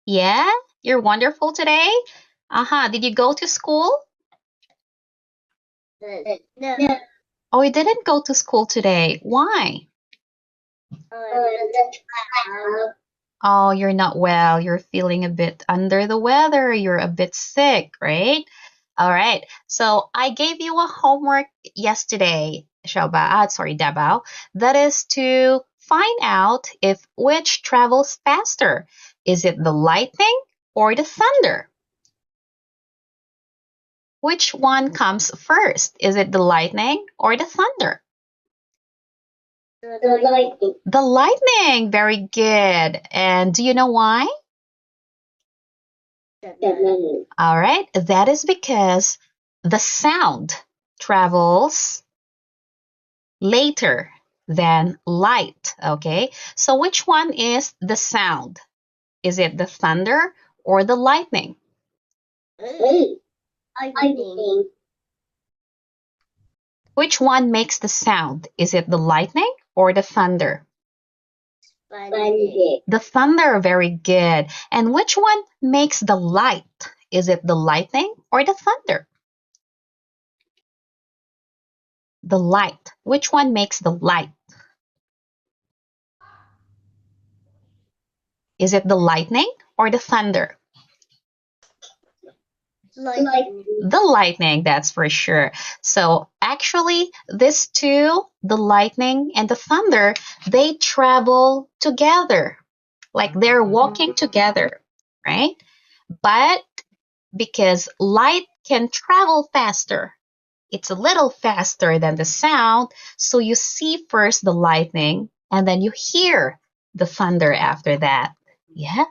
Yeah, you're wonderful today. Did you go to school? No. Oh, you didn't go to school today. Why? That's cloud. Oh, you're not well. You're feeling a bit under the weather. You're a bit sick, right? All right. So I gave you a homework yesterday, Dabao. That is to find out if which travels faster. Is it the lightning or the thunder? Which one comes first? Is it the lightning or the thunder? The lightning. The lightning. Very good. And do you know why? All right. That is because the sound travels later than light. Okay. So which one is the sound? Is it the thunder or the lightning? Lightning. Which one makes the sound? Is it the lightning or the thunder? Lightning. The thunder, very good. And which one makes the light? Is it the lightning or the thunder? The light. Which one makes the light? Is it the lightning or the thunder? Lightning. The lightning, that's for sure. So actually, these two, the lightning and the thunder, they travel together. Like they're walking together, right? But because light can travel faster, it's a little faster than the sound. So you see first the lightning and then you hear the thunder after that. Yeah?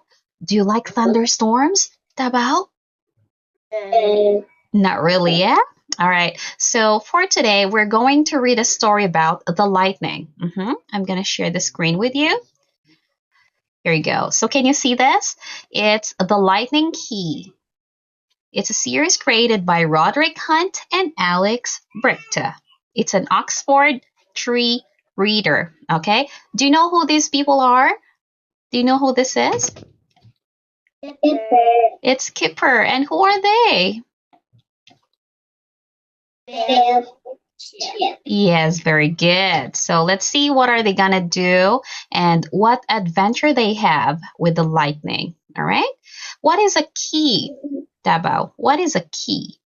Do you like thunderstorms, Tabao? Not really, yeah? All right. So for today, we're going to read a story about the lightning. I'm going to share the screen with you. Here you go. So can you see this? It's The Lightning Key. It's a series created by Roderick Hunt and Alex Brichta. It's an Oxford Tree reader. Okay. Do you know who these people are? Do you know who this is? It's Kipper. And who are they? Yes, very good. So let's see what are they gonna do and what adventure they have with the lightning. All right. What is a key, Dabo? What is a key?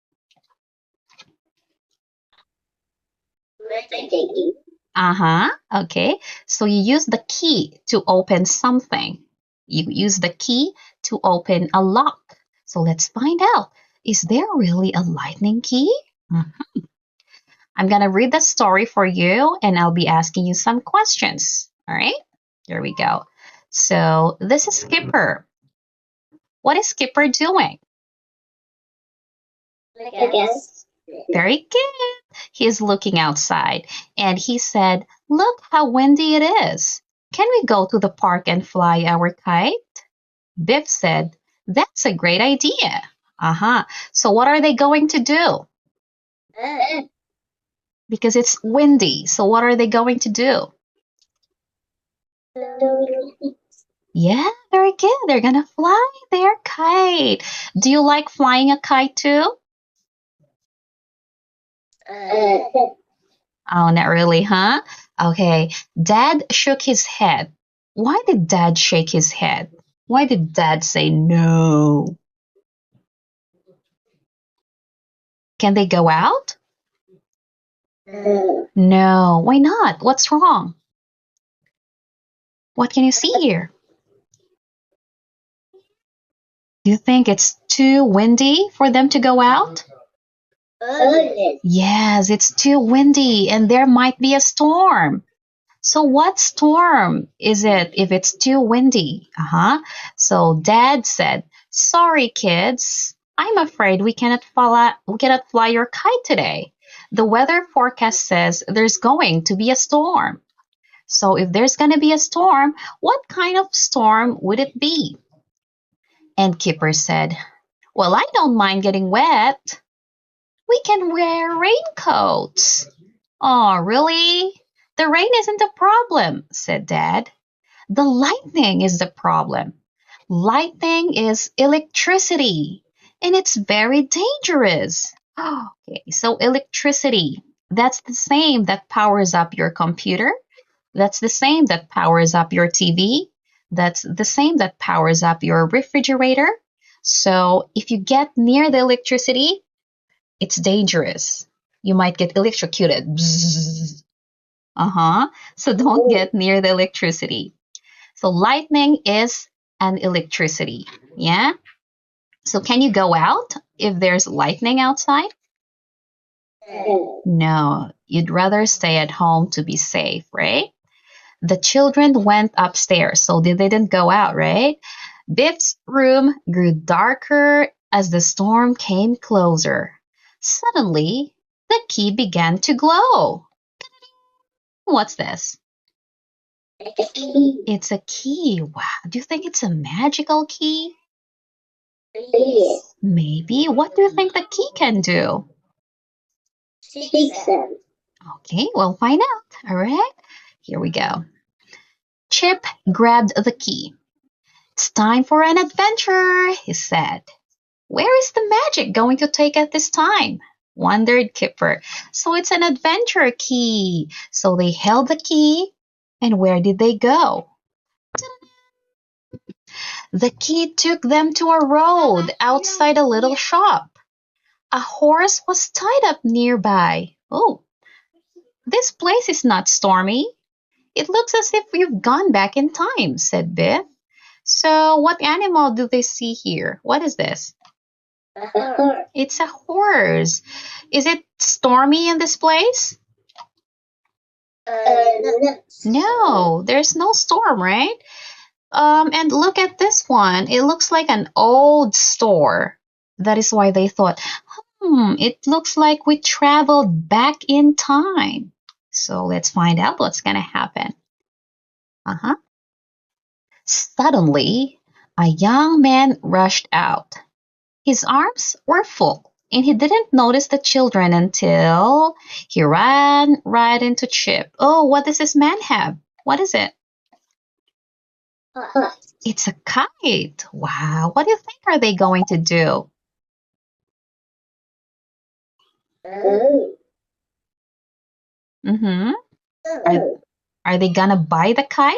Uh-huh. Okay. So you use the key to open something. You use the key to open a lock. So let's find out. Is there really a lightning key? Mhm. I'm going to read the story for you and I'll be asking you some questions. All right? Here we go. So this is Skipper. What is Skipper doing? I guess. Very good. He's looking outside and he said, "Look how windy it is. Can we go to the park and fly our kite?" Biff said, "That's a great idea." So what are they going to do? Because it's windy. So what are they going to do? Yeah, very good. They're gonna fly their kite. Do you like flying a kite too? Oh, not really, huh? Okay. Dad shook his head. Why did Dad shake his head? Why did Dad say no? Can they go out? No. Why not? What's wrong? What can you see here? Do you think it's too windy for them to go out? Yes, it's too windy and there might be a storm. So what storm is it if it's too windy? So Dad said, "Sorry, kids. I'm afraid we cannot fly your kite today. The weather forecast says there's going to be a storm." So if there's going to be a storm, what kind of storm would it be? And Kipper said, "Well, I don't mind getting wet. We can wear raincoats." "Oh, really? The rain isn't a problem," said Dad. "The lightning is the problem. Lightning is electricity, and it's very dangerous. Okay, so electricity, that's the same that powers up your computer. That's the same that powers up your TV. That's the same that powers up your refrigerator. So if you get near the electricity, it's dangerous. You might get electrocuted. Bzzz. Uh-huh. So don't get near the electricity. So lightning is an electricity. Yeah? So can you go out if there's lightning outside? No, you'd rather stay at home to be safe, right? The children went upstairs, so they didn't go out, right? Biff's room grew darker as the storm came closer. Suddenly, the key began to glow. What's this? A key. It's a key. Wow. Do you think it's a magical key? Yes. Maybe. What do you think the key can do? Fix them. Okay, we'll find out. All right. Here we go. Chip grabbed the key. It's time for an adventure, he said. Where is the magic going to take us this time? Wondered Kipper. So it's an adventure key. So they held the key, and where did they go? The key took them to a road outside a little shop. A horse was tied up nearby. Oh, this place is not stormy. It looks as if we've gone back in time, said Biff. So what animal do they see here? What is this? A horse. It's a horse. Is it stormy in this place? No, there's no storm, right? And look at this one. It looks like an old store. That is why they thought, it looks like we traveled back in time. So let's find out what's going to happen. Uh-huh. Suddenly, a young man rushed out. His arms were full, and he didn't notice the children until he ran right into Chip. Oh, what does this man have? What is it? It's a kite. Wow. What do you think are they going to do? Mm-hmm. Are they gonna buy the kite?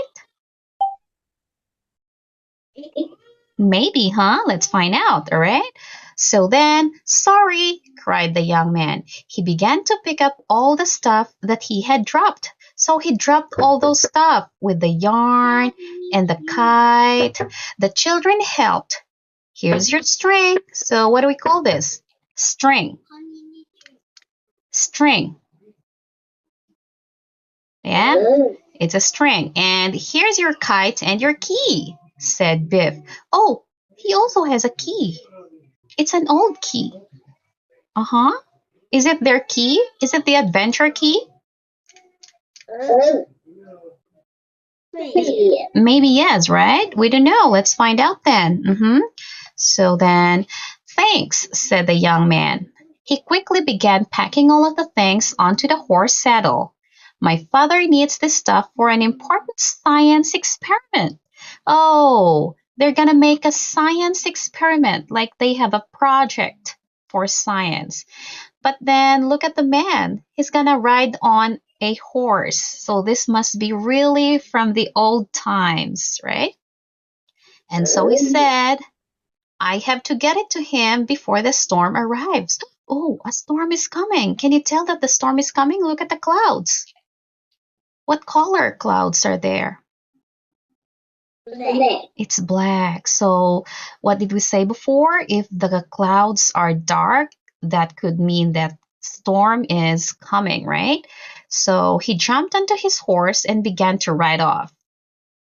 Maybe, huh? Let's find out, all right? So then, sorry, cried the young man. He began to pick up all the stuff that he had dropped. So he dropped all those stuff with the yarn and the kite. The children helped. Here's your string. So what do we call this? String. String. Yeah? It's a string. And here's your kite and your key, said Biff. Oh, he also has a key. It's an old key. Uh-huh. Is it their key? Is it the adventure key? Maybe yes, right? We don't know. Let's find out then. So then, thanks, said the young man. He quickly began packing all of the things onto the horse saddle. My father needs this stuff for an important science experiment. Oh, they're gonna make a science experiment, like they have a project for science. But then look at the man. He's gonna ride on a horse. So this must be really from the old times, right? And so he said, I have to get it to him before the storm arrives. Oh, a storm is coming. Can you tell that the storm is coming? Look at the clouds. What color clouds are there? Black. It's black. So what did we say before? If the clouds are dark, that could mean that storm is coming, right? So he jumped onto his horse and began to ride off.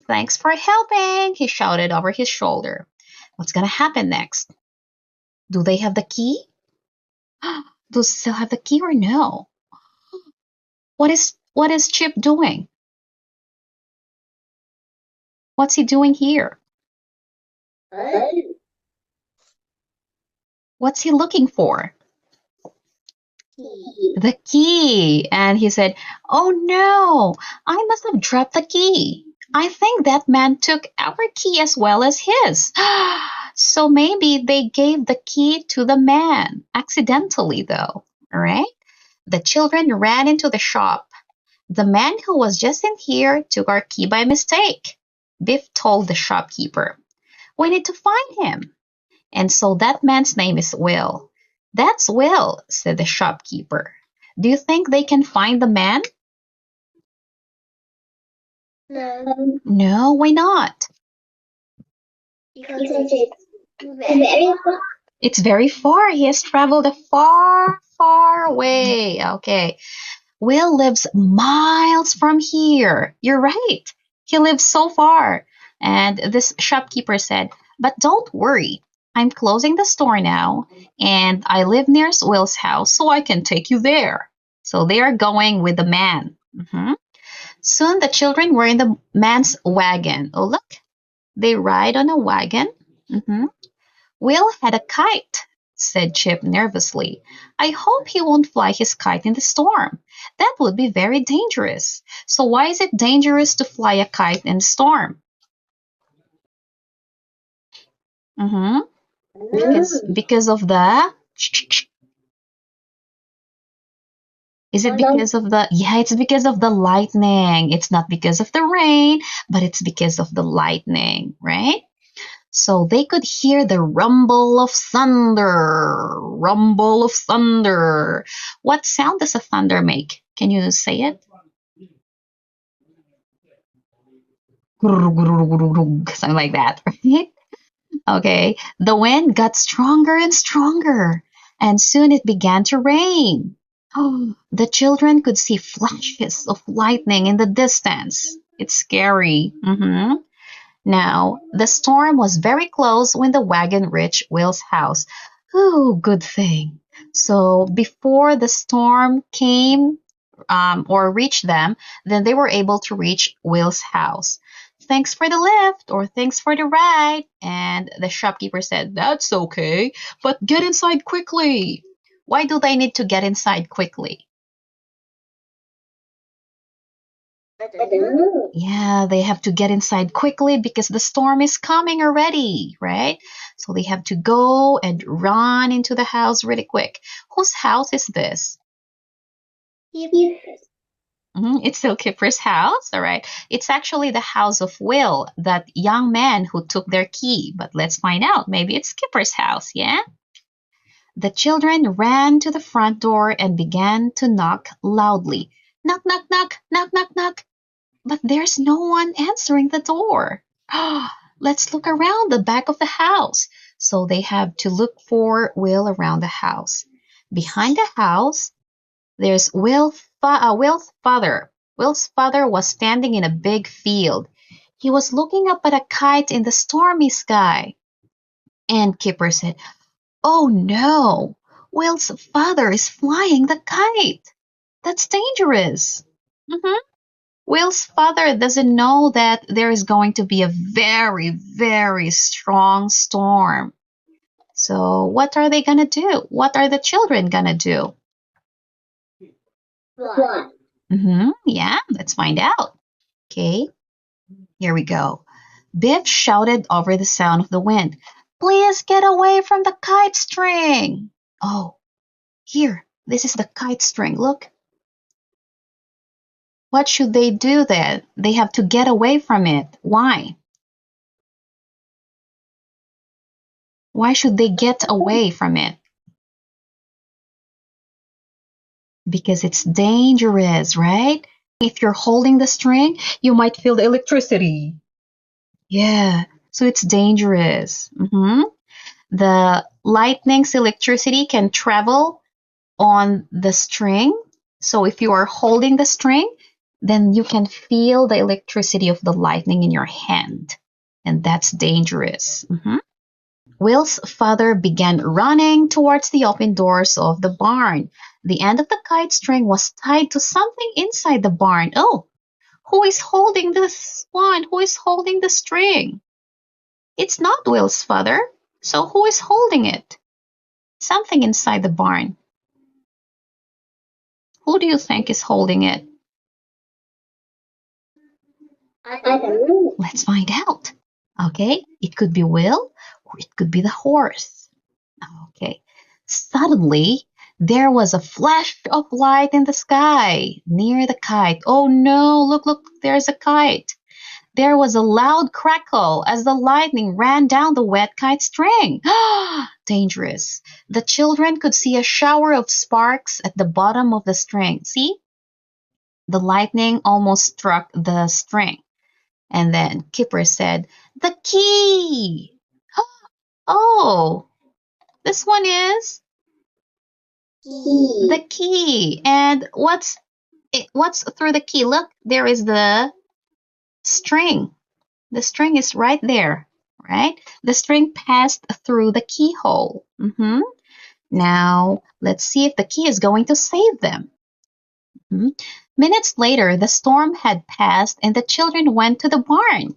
Thanks for helping, he shouted over his shoulder. What's going to happen next? Do they have the key? Do they still have the key or no? What is Chip doing? What's he doing here? What's he looking for? The key. And he said, oh no, I must have dropped the key. I think that man took our key as well as his. So maybe they gave the key to the man accidentally, though. All right? The children ran into the shop. The man who was just in here took our key by mistake. Biff told the shopkeeper. We need to find him. And so that man's name is Will. That's Will, said the shopkeeper. Do you think they can find the man? No, No, why not? because it's very far. It's very far. He has traveled a far, far way. Okay. Will lives miles from here. You're right. He lives so far. And this shopkeeper said, but don't worry. I'm closing the store now, and I live near Will's house, so I can take you there. So they are going with the man. Soon the children were in the man's wagon. Oh, look, they ride on a wagon. Mhm. Will had a kite, said Chip nervously. I hope he won't fly his kite in the storm. That would be very dangerous. So why is it dangerous to fly a kite in the storm? Mm-hmm. Because of the is it because of the yeah, it's because of the lightning. It's not because of the rain, but it's because of the lightning, right? So they could hear the rumble of thunder. Rumble of thunder. What sound does a thunder make? Can you say it? Something like that, right? Okay. The wind got stronger and stronger, and soon it began to rain. Oh, the children could see flashes of lightning in the distance. It's scary. Now, the storm was very close when the wagon reached Will's house. Oh, good thing. So, before the storm came or reached them, then they were able to reach Will's house. Thanks for the lift or thanks for the ride. And the shopkeeper said, that's okay, but get inside quickly. Why do they need to get inside quickly? I don't know. Yeah, they have to get inside quickly because the storm is coming already, right? So they have to go and run into the house really quick. Whose house is this? Yes. It's still Kipper's house, all right. It's actually the house of Will, that young man who took their key. But let's find out. Maybe it's Kipper's house, yeah? The children ran to the front door and began to knock loudly. Knock, knock, knock, knock, knock, knock. But there's no one answering the door. Let's look around the back of the house. So they have to look for Will around the house. Behind the house, there's Will's father. Will's father was standing in a big field. He was looking up at a kite in the stormy sky. And Kipper said, oh no, Will's father is flying the kite. That's dangerous. Mhm. Will's father doesn't know that there is going to be a very, very strong storm. So, what are they going to do? What are the children going to do? What? Yeah, let's find out. Okay, here we go. Biff shouted over the sound of the wind, please get away from the kite string. Oh, here, this is the kite string. Look. What should they do then? They have to get away from it. Why? Why should they get away from it? Because it's dangerous, right? If you're holding the string, you might feel the electricity. Yeah, so it's dangerous. The lightning's electricity can travel on the string. So if you are holding the string, then you can feel the electricity of the lightning in your hand. And that's dangerous. Will's father began running towards the open doors of the barn. The end of the kite string was tied to something inside the barn. Oh, who is holding this one? Who is holding the string? It's not Will's father. So who is holding it? Something inside the barn. Who do you think is holding it? I don't know. Let's find out. Okay, it could be Will or it could be the horse. Okay, suddenly there was a flash of light in the sky near the kite. Oh no, look, look, there's a kite. There was a loud crackle as the lightning ran down the wet kite string. Dangerous. The children could see a shower of sparks at the bottom of the string. See? The lightning almost struck the string. And then Kipper said, "The key!" Oh, this one is Key. the key. And what's through the key? Look, there is the string. The string is right there, right? The string passed through the keyhole. Now, let's see if the key is going to save them. Minutes later, the storm had passed and the children went to the barn.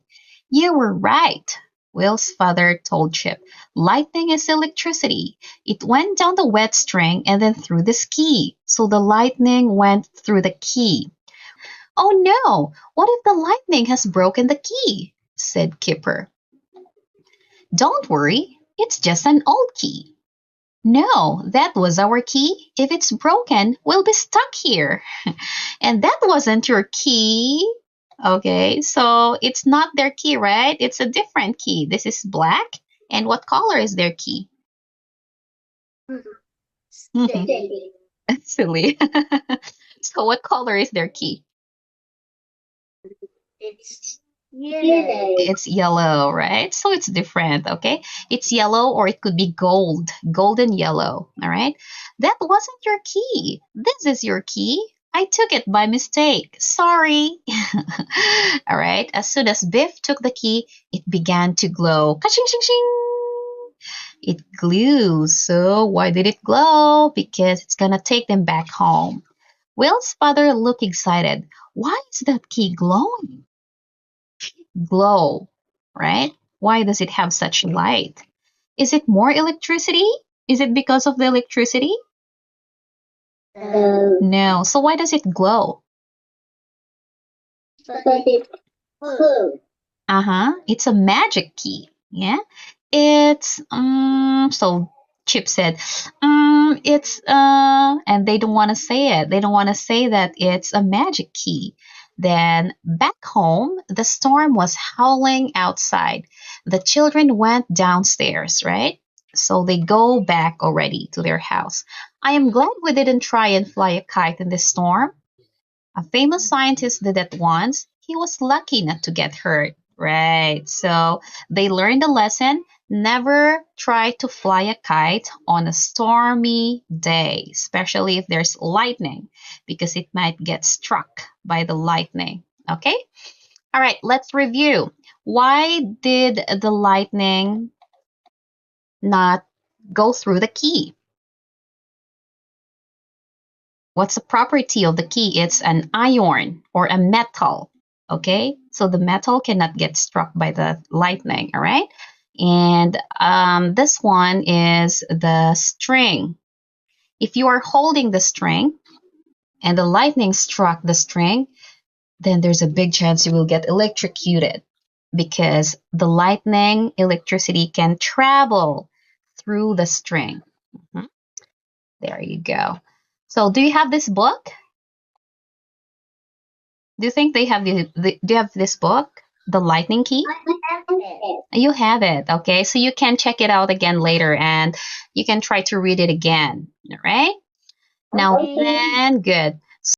You were right, Will's father told Chip. Lightning is electricity. It went down the wet string and then through the key. So the lightning went through the key. Oh no! What if the lightning has broken the key? Said Kipper. Don't worry, it's just an old key. No, that was our key. If it's broken, we'll be stuck here. And that wasn't your key. Okay, so it's not their key, right? It's a different key. This is black. And what color is their key? Steady. Silly. So what color is their key? It's yellow. It's yellow, right? So it's different, okay? It's yellow or it could be gold, golden yellow, all right? That wasn't your key. This is your key. I took it by mistake. Sorry. All right. As soon as Biff took the key, it began to glow. Ka-ching, ching, ching. It glues. So why did it glow? Because it's gonna take them back home. Will's father looked excited. Why is that key glowing? Glow, right? Why does it have such light? Is it more electricity? Is it because of the electricity? No. So why does it glow? But it's blue. It's a magic key. Yeah. It's so Chip said, it's and they don't want to say it. They don't want to say that it's a magic key. Then back home, the storm was howling outside. The children went downstairs, right? So they go back already to their house. I am glad we didn't try and fly a kite in this storm. A famous scientist did it once. He was lucky not to get hurt. Right. So they learned a lesson. Never try to fly a kite on a stormy day, especially if there's lightning, because it might get struck by the lightning. Okay? All right, let's review. Why did the lightning not go through the key? What's the property of the key? It's an iron or a metal. Okay, so the metal cannot get struck by the lightning. All right, and this one is the string. If you are holding the string and the lightning struck the string, then there's a big chance you will get electrocuted because the lightning electricity can travel through the string. There you go. So, do you have this book? Do you think they have do you have this book, The Lightning Key? You have it, okay? So you can check it out again later and you can try to read it again, all right? Now Okay. then, good.